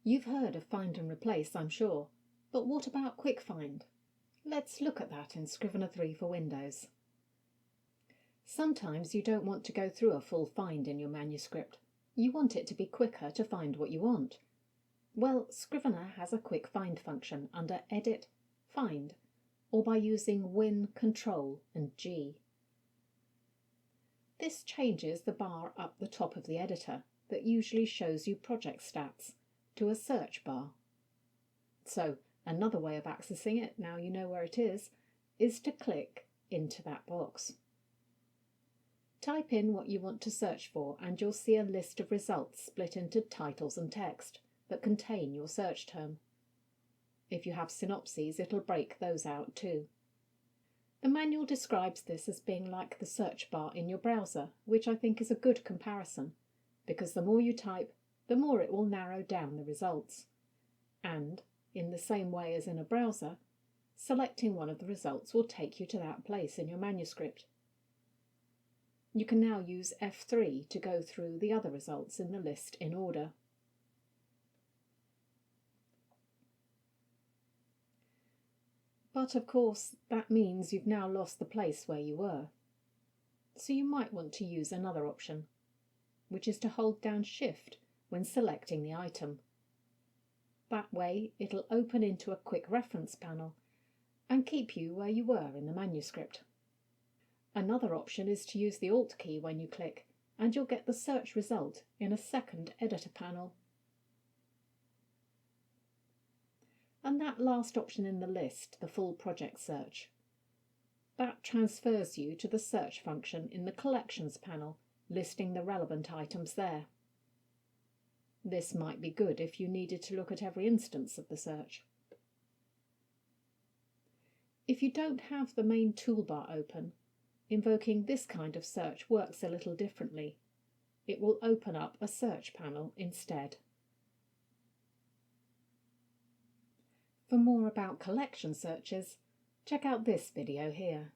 You've heard of Find and Replace, I'm sure, but what about Quick Find? Let's look at that in Scrivener 3 for Windows. Sometimes you don't want to go through a full find in your manuscript. You want it to be quicker to find what you want. Well, Scrivener has a Quick Find function under Edit, Find, or by using Win, Control and G. This changes the bar up the top of the editor that usually shows you project stats to a search bar. So another way of accessing it, now you know where it is to click into that box. Type in what you want to search for and you'll see a list of results split into titles and text that contain your search term. If you have synopses, it'll break those out too. The manual describes this as being like the search bar in your browser, which I think is a good comparison, because the more you type, the more it will narrow down the results. And, in the same way as in a browser, selecting one of the results will take you to that place in your manuscript. You can now use F3 to go through the other results in the list in order. But of course, that means you've now lost the place where you were. So you might want to use another option, which is to hold down Shift when selecting the item. That way it'll open into a quick reference panel and keep you where you were in the manuscript. Another option is to use the Alt key when you click, and you'll get the search result in a second editor panel. And that last option in the list, the full project search, that transfers you to the search function in the Collections panel, listing the relevant items there. This might be good if you needed to look at every instance of the search. If you don't have the main toolbar open, invoking this kind of search works a little differently. It will open up a search panel instead. For more about collection searches, check out this video here.